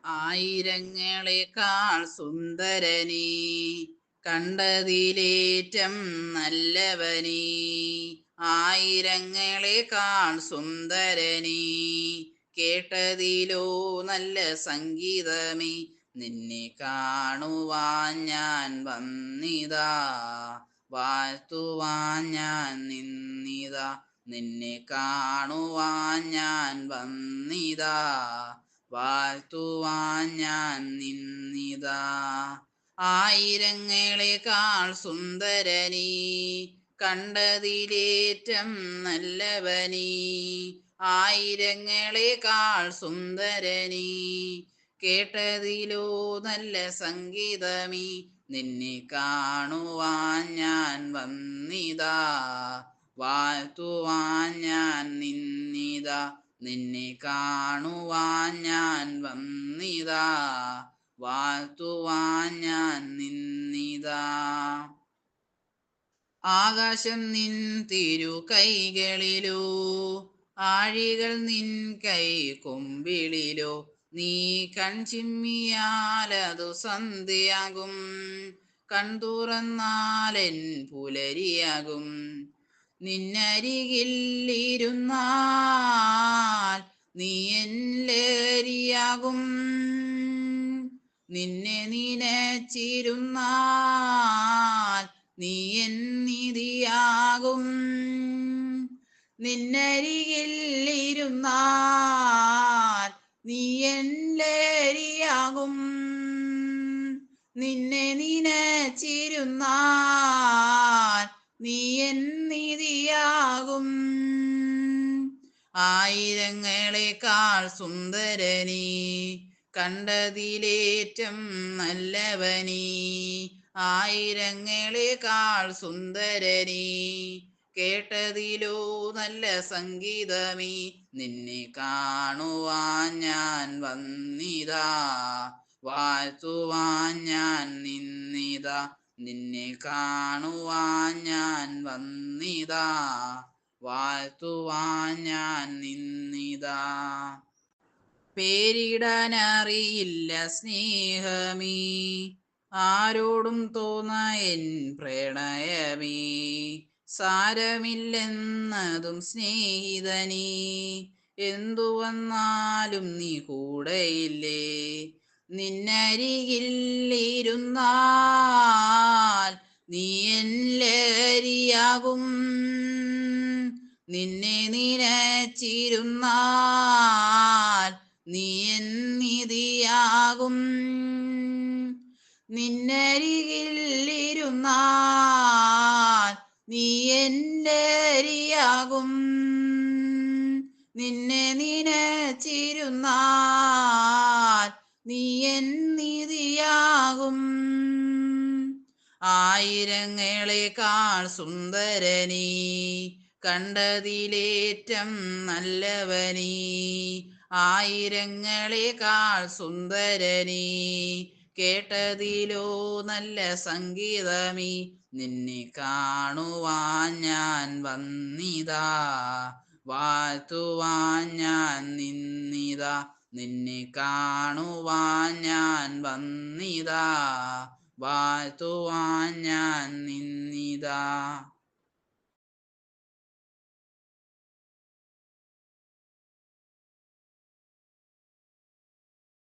ആയിരങ്ങളെക്കാൾ സുന്ദരനീ, കണ്ടതിലേറ്റം നല്ലവനീ. ആയിരങ്ങളെക്കാൾ സുന്ദരനീ, കേട്ടതിലോ നല്ല സംഗീതമേ. നിന്നെ കാണുവാൻ ഞാൻ വന്നിതാ, വാഴ്ത്തുവാൻ ഞാൻ നിന്നിതാ. നിന്നെ കാണുവാൻ ഞാൻ വന്നിതാ, വാഴ്ത്തുവാൻ ഞാൻ നിന്നിതാ. ആയിരങ്ങളെക്കാൾ സുന്ദരനീ, കണ്ടതിലേറ്റം നല്ലവനീ. ആയിരങ്ങളെക്കാൾ സുന്ദരനീ, കേട്ടതിലോ നല്ല സംഗീതമീ. നിന്നെ കാണുവാൻ ഞാൻ വന്നിതാ, വാഴ്ത്തുവാൻ ഞാൻ നിന്നിതാ. നിന്നെ കാണുവാൻ ഞാൻ വന്നിതാ, വാഴ്ത്തുവാൻ ഞാൻ നിന്നിതാ. ആകാശം നിൻ തിരു കൈകളിലോ, ആഴികൾ നിൻ കൈ കൊമ്പിളിലോ. നീ കൺചിമ്മിയാലതു സന്ധ്യയാകും, കൺതുറന്നാലെൻ പുലരിയാകും. നിന്നരികിൽ ഇരുന്നാൽ നീ എൻ ലഹരിയാകും, നിന്നെ നിനച്ചിരുന്നാൽ നീ എൻ നിധിയാകും. നിന്നരികിൽ ഇരുന്നാൽ നീ എൻ ലഹരിയാകും, നിന്നെ നിനച്ചിരുന്നാൽ നീ എൻ നിധിയാകും. ആയിരങ്ങളെക്കാൾ സുന്ദരനീ, കണ്ടതിലേറ്റം നല്ലവനീ. ആയിരങ്ങളെക്കാൾ സുന്ദരനീ, കേട്ടതിലോ നല്ല സംഗീതമീ. നിന്നെ കാണുവാൻ ഞാൻ വന്നിതാ, വാഴ്ത്തുവാൻ ഞാൻ നിന്നിതാ. നിന്നെ കാണുവാൻ ഞാൻ വന്നിതാ, വാഴ്ത്തുവാൻ ഞാൻ നിന്നിതാ. പേരിടാനറിയില്ല സ്നേഹമേ, ആരോടും തോന്ന എൻ പ്രണയമേ. സാരമില്ലെന്നതും സ്നേഹിതനീ, എന്തു വന്നാലും നീ കൂടെയില്ലേ. നിന്നരികിൽ ഇരുന്നാൽ നീ എൻ ലഹരിയാകും, നിന്നെ നിനച്ചിരുന്നാൽ നീ എൻ നിധിയാകും. നിന്നരികിൽ ഇരുന്നാൽ നീ എൻ ലഹരിയാകും, നിന്നെ നിനച്ചിരുന്നാൽ നീ എൻ നിധിയാകും. ആയിരങ്ങളെക്കാൾ സുന്ദരനീ, കണ്ടതിലേറ്റം നല്ലവനീ. ആയിരങ്ങളെക്കാൾ സുന്ദരനീ, കേട്ടതിലോ നല്ല സംഗീതമീ. നിന്നെ കാണുവാൻ ഞാൻ വന്നിതാ, വാഴ്ത്തുവാൻ ഞാൻ നിന്നിതാ. നിന്നെ കാണുവാൻ ഞാൻ വന്നിതാ, വാഴ്ത്തുവാൻ ഞാൻ നിന്നിതാ.